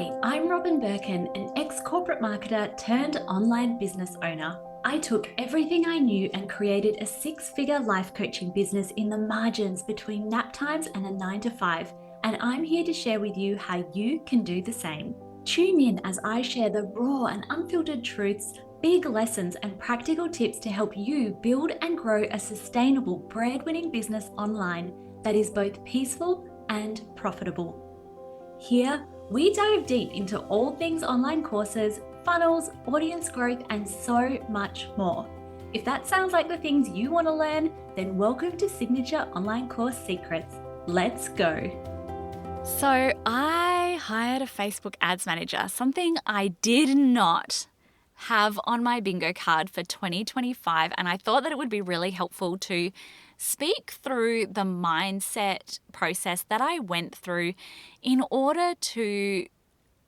Hi, I'm Robin Birkin, an ex-corporate marketer turned online business owner. I took everything I knew and created a six-figure life coaching business in the margins between nap times and a 9 to 5, and I'm here to share with you how you can do the same. Tune in as I share the raw and unfiltered truths, big lessons, and practical tips to help you build and grow a sustainable bread-winning business online that is both peaceful and profitable. Here, we dive deep into all things online courses, funnels, audience growth, and so much more. If that sounds like the things you want to learn, then welcome to Signature Online Course Secrets. Let's go. So I hired a Facebook ads manager, something I did not have on my bingo card for 2025. And I thought that it would be really helpful to speak through the mindset process that I went through in order to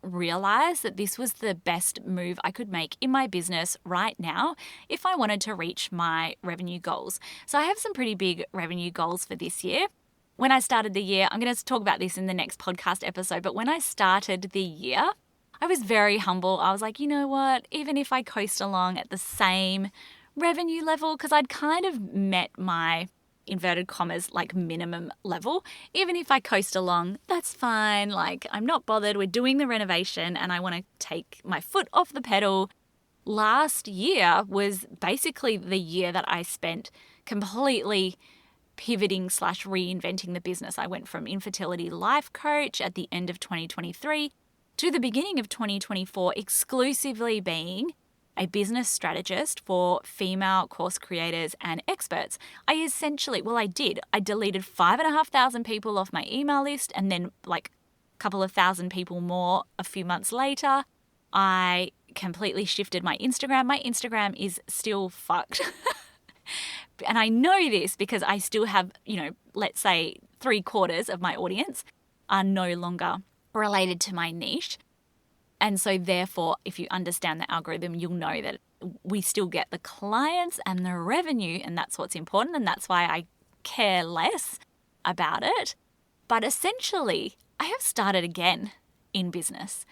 realize that this was the best move I could make in my business right now if I wanted to reach my revenue goals. So I have some pretty big revenue goals for this year. When I started the year, I'm going to talk about this in the next podcast episode, but when I started the year, I was very humble. I was like, you know what, even if I coast along at the same revenue level, because I'd kind of met my inverted commas like minimum level, even if I coast along, that's fine. Like, I'm not bothered. We're doing the renovation and I want to take my foot off the pedal. Last year was basically the year that I spent completely pivoting / reinventing the business. I went from infertility life coach at the end of 2023 to the beginning of 2024 exclusively being a business strategist for female course creators and experts. I deleted 5,500 people off my email list, and then like a couple of thousand people more a few months later. I completely shifted my Instagram. My Instagram is still fucked. And I know this because I still have, let's say 3/4 of my audience are no longer related to my niche. And so therefore, if you understand the algorithm, you'll know that we still get the clients and the revenue, and that's what's important. And that's why I care less about it. But essentially, I have started again in business.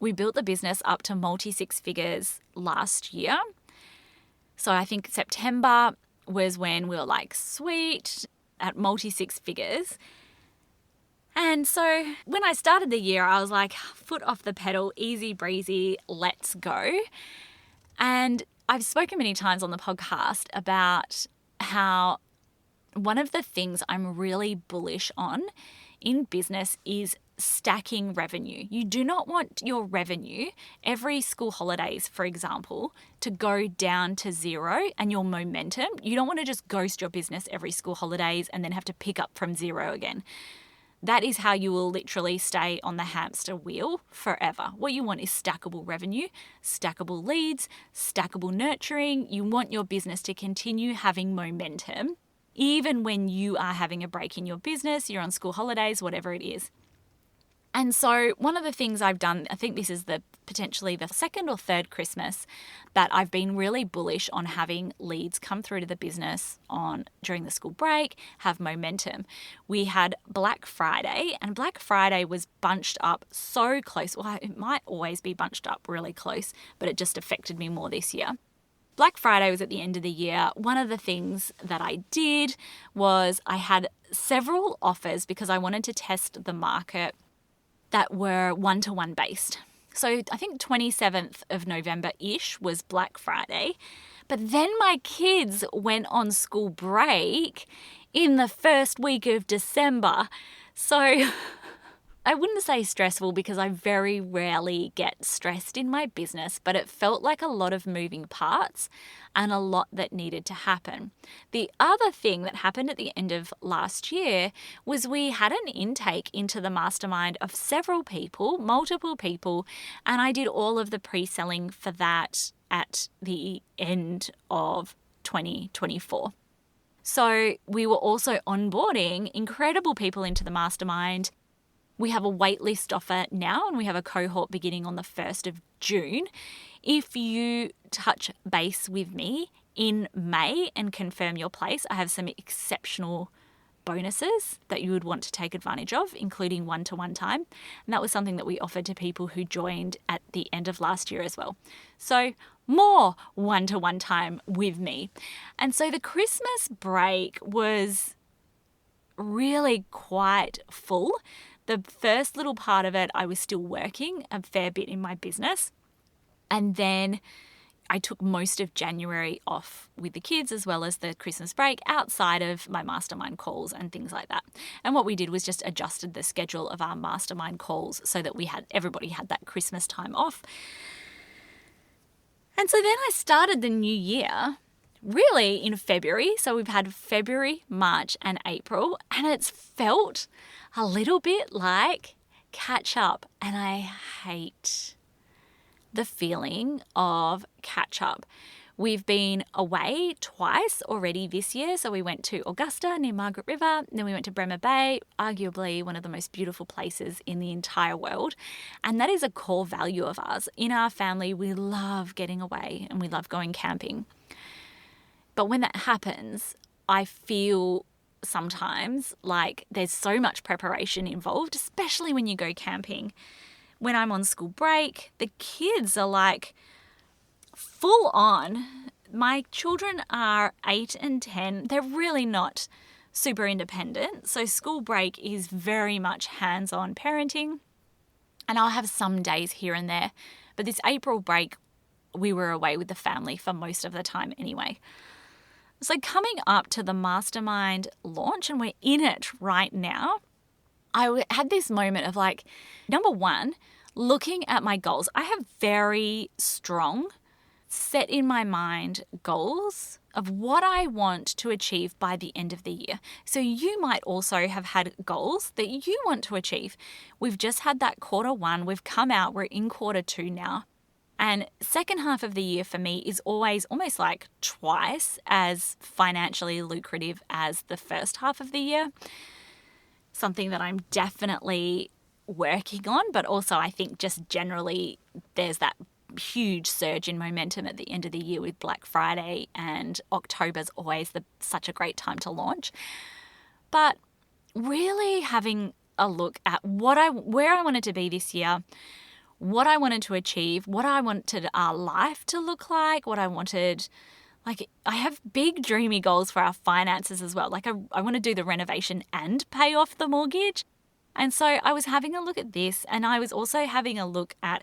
We built the business up to multi-six figures last year. So I think September was when we were like, sweet, at multi-six figures. And so when I started the year, I was like, foot off the pedal, easy breezy, let's go. And I've spoken many times on the podcast about how one of the things I'm really bullish on in business is stacking revenue. You do not want your revenue every school holidays, for example, to go down to zero, and your momentum. You don't want to just ghost your business every school holidays and then have to pick up from zero again. That is how you will literally stay on the hamster wheel forever. What you want is stackable revenue, stackable leads, stackable nurturing. You want your business to continue having momentum, even when you are having a break in your business, you're on school holidays, whatever it is. And so one of the things I've done, I think this is potentially the second or third Christmas that I've been really bullish on having leads come through to the business during the school break, have momentum. We had Black Friday, and Black Friday was bunched up so close. Well, it might always be bunched up really close, but it just affected me more this year. Black Friday was at the end of the year. One of the things that I did was I had several offers because I wanted to test the market that were one-to-one based. So I think 27th of November-ish was Black Friday. But then my kids went on school break in the first week of December. So I wouldn't say stressful because I very rarely get stressed in my business, but it felt like a lot of moving parts and a lot that needed to happen. The other thing that happened at the end of last year was we had an intake into the mastermind of several people, multiple people, and I did all of the pre-selling for that at the end of 2024. So we were also onboarding incredible people into the mastermind. We have a waitlist offer now, and we have a cohort beginning on the 1st of June. If you touch base with me in May and confirm your place, I have some exceptional bonuses that you would want to take advantage of, including one-to-one time. And that was something that we offered to people who joined at the end of last year as well. So more one-to-one time with me. And so the Christmas break was really quite full. The first little part of it, I was still working a fair bit in my business. And then I took most of January off with the kids, as well as the Christmas break, outside of my mastermind calls and things like that. And what we did was just adjusted the schedule of our mastermind calls so that everybody had that Christmas time off. And so then I started the new year really in February. So we've had February, March and April, and it's felt a little bit like catch up. And I hate the feeling of catch up. We've been away twice already this year. So we went to Augusta near Margaret River, then we went to Bremer Bay, arguably one of the most beautiful places in the entire world. And that is a core value of ours. In our family, we love getting away and we love going camping. But when that happens, I feel sometimes like there's so much preparation involved, especially when you go camping. When I'm on school break, the kids are like full on. My children are 8 and 10. They're really not super independent. So school break is very much hands-on parenting. And I'll have some days here and there. But this April break, we were away with the family for most of the time anyway. So coming up to the mastermind launch, and we're in it right now, I had this moment of like, number one, looking at my goals. I have very strong, set in my mind goals of what I want to achieve by the end of the year. So you might also have had goals that you want to achieve. We've just had that quarter one. We've come out. We're in quarter two now. And second half of the year for me is always almost like twice as financially lucrative as the first half of the year. Something that I'm definitely working on, but also I think just generally there's that huge surge in momentum at the end of the year with Black Friday, and October's always such a great time to launch. But really having a look at where I wanted to be this year, what I wanted to achieve, what I wanted our life to look like, what I wanted. Like, I have big dreamy goals for our finances as well. Like, I want to do the renovation and pay off the mortgage. And so I was having a look at this, and I was also having a look at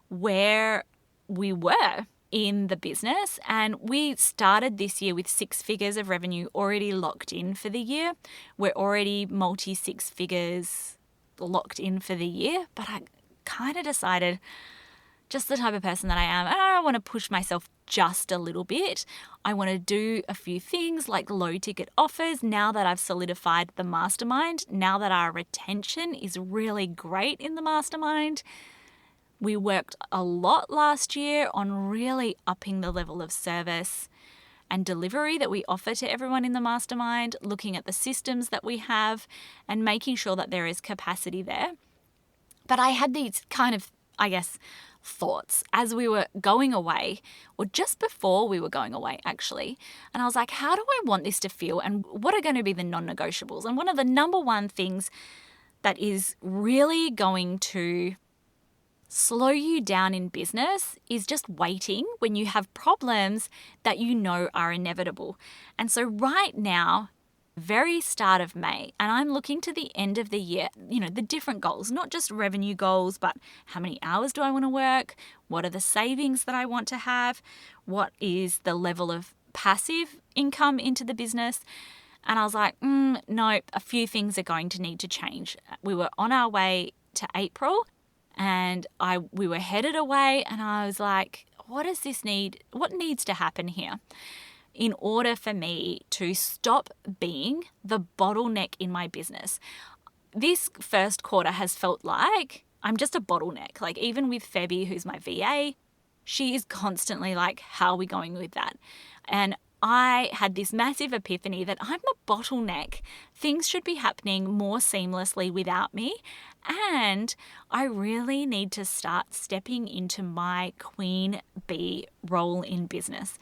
where we were in the business. And we started this year with 6 figures of revenue already locked in for the year. We're already multi-6 figures locked in for the year. But I kind of decided, just the type of person that I am, I want to push myself just a little bit. I want to do a few things like low ticket offers now that I've solidified the mastermind, now that our retention is really great in the mastermind. We worked a lot last year on really upping the level of service and delivery that we offer to everyone in the mastermind, looking at the systems that we have and making sure that there is capacity there. But I had these kind of, I guess, thoughts as we were going away, or just before we were going away actually. And I was like, how do I want this to feel, and what are going to be the non-negotiables? And one of the number one things that is really going to slow you down in business is just waiting when you have problems that you know are inevitable. And so right now, very start of May, and I'm looking to the end of the year, the different goals, not just revenue goals, but how many hours do I want to work? What are the savings that I want to have? What is the level of passive income into the business? And I was like, no, a few things are going to need to change. We were on our way to April, and we were headed away, and I was like, what does this need? What needs to happen here in order for me to stop being the bottleneck in my business? This first quarter has felt like I'm just a bottleneck. Like, even with Febby, who's my VA, she is constantly like, how are we going with that? And I had this massive epiphany that I'm the bottleneck. Things should be happening more seamlessly without me. And I really need to start stepping into my queen bee role in business.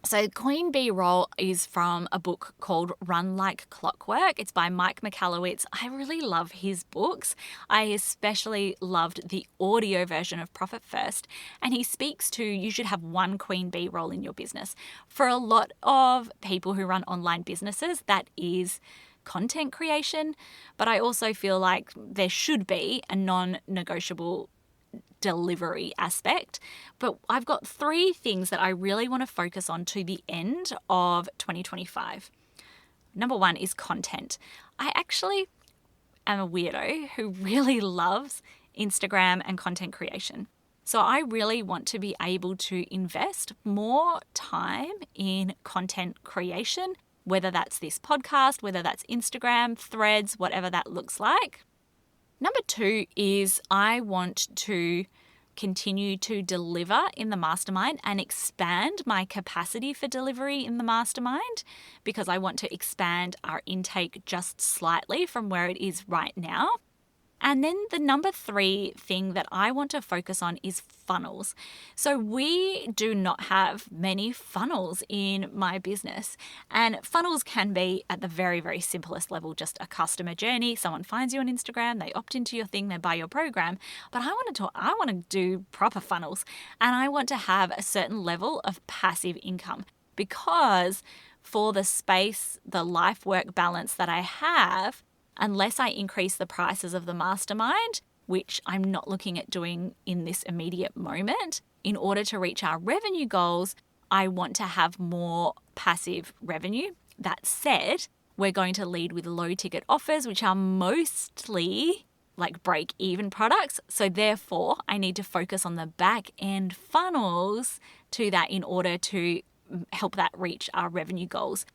So Queen Bee role is from a book called Run Like Clockwork. It's by Mike Michalowicz. I really love his books. I especially loved the audio version of Profit First. And he speaks to you should have one Queen Bee role in your business. For a lot of people who run online businesses, that is content creation. But I also feel like there should be a non-negotiable delivery aspect. But I've got 3 things that I really want to focus on to the end of 2025. Number 1 is content. I actually am a weirdo who really loves Instagram and content creation. So I really want to be able to invest more time in content creation, whether that's this podcast, whether that's Instagram, Threads, whatever that looks like. Number 2 is I want to continue to deliver in the mastermind and expand my capacity for delivery in the mastermind, because I want to expand our intake just slightly from where it is right now. And then the number 3 thing that I want to focus on is funnels. So we do not have many funnels in my business. And funnels can be at the very, very simplest level, just a customer journey. Someone finds you on Instagram, they opt into your thing, they buy your program. But I want to do proper funnels. And I want to have a certain level of passive income, because for the space, the life work balance that I have, unless I increase the prices of the mastermind, which I'm not looking at doing in this immediate moment, in order to reach our revenue goals, I want to have more passive revenue. That said, we're going to lead with low ticket offers, which are mostly like break even products. So therefore, I need to focus on the back end funnels to that in order to help that reach our revenue goals.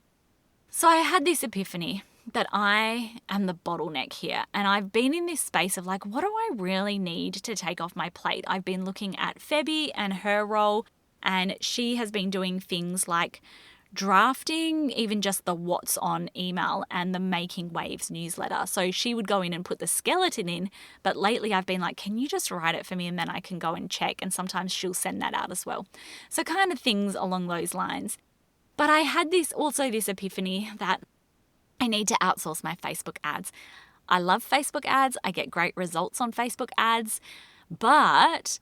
So I had this epiphany that I am the bottleneck here. And I've been in this space of like, what do I really need to take off my plate? I've been looking at Febby and her role, and she has been doing things like drafting even just the What's On email and the Making Waves newsletter. So she would go in and put the skeleton in, but lately I've been like, can you just write it for me and then I can go and check? And sometimes she'll send that out as well. So kind of things along those lines. But I had this epiphany that I need to outsource my Facebook ads. I love Facebook ads. I get great results on Facebook ads. But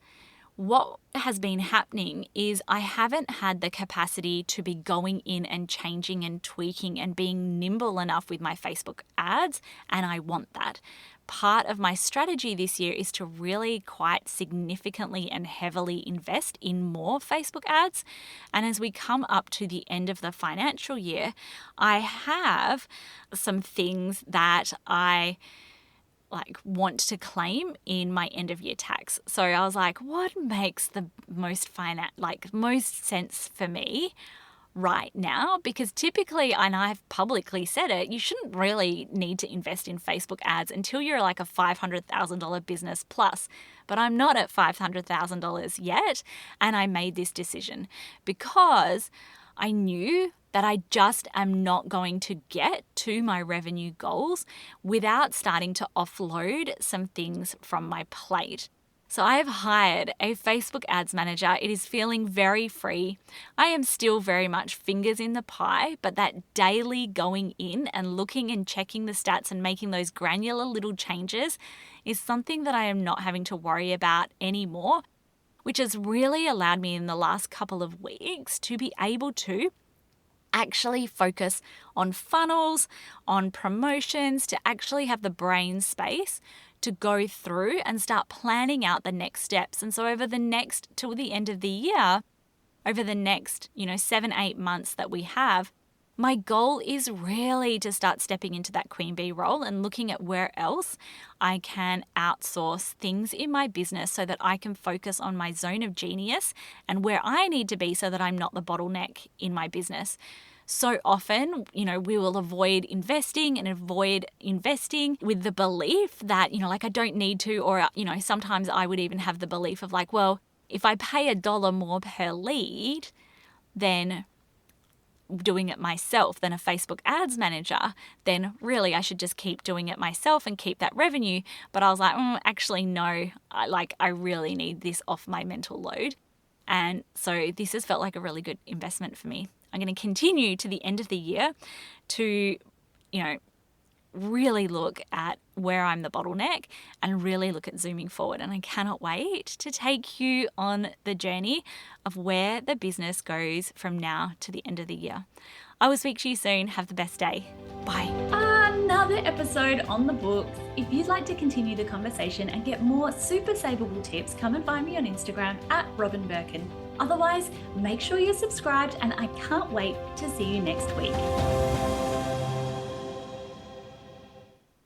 what has been happening is I haven't had the capacity to be going in and changing and tweaking and being nimble enough with my Facebook ads, and I want that. Part of my strategy this year is to really quite significantly and heavily invest in more Facebook ads. And as we come up to the end of the financial year, I have some things that I want to claim in my end of year tax. So I was like, what makes the most sense for me right now? Because typically, and I've publicly said it, you shouldn't really need to invest in Facebook ads until you're like a $500,000 business plus. But I'm not at $500,000 yet. And I made this decision because I knew that I just am not going to get to my revenue goals without starting to offload some things from my plate. So I have hired a Facebook ads manager. It is feeling very free. I am still very much fingers in the pie, but that daily going in and looking and checking the stats and making those granular little changes is something that I am not having to worry about anymore, which has really allowed me in the last couple of weeks to be able to actually focus on funnels, on promotions, to actually have the brain space to go through and start planning out the next steps. And so till the end of the year, over the next, 7-8 months that we have, my goal is really to start stepping into that queen bee role and looking at where else I can outsource things in my business so that I can focus on my zone of genius and where I need to be so that I'm not the bottleneck in my business. So often, we will avoid investing with the belief that, I don't need to, or, sometimes I would even have the belief of like, well, if I pay $1 more per lead, then doing it myself than a Facebook ads manager, then really I should just keep doing it myself and keep that revenue. But I was like, actually, no, I really need this off my mental load. And so this has felt like a really good investment for me. I'm going to continue to the end of the year to, really look at where I'm the bottleneck and really look at zooming forward. And I cannot wait to take you on the journey of where the business goes from now to the end of the year. I will speak to you soon. Have the best day. Bye. Another episode on the books. If you'd like to continue the conversation and get more super saveable tips, come and find me on Instagram at Robin Birkin. Otherwise, make sure you're subscribed, and I can't wait to see you next week.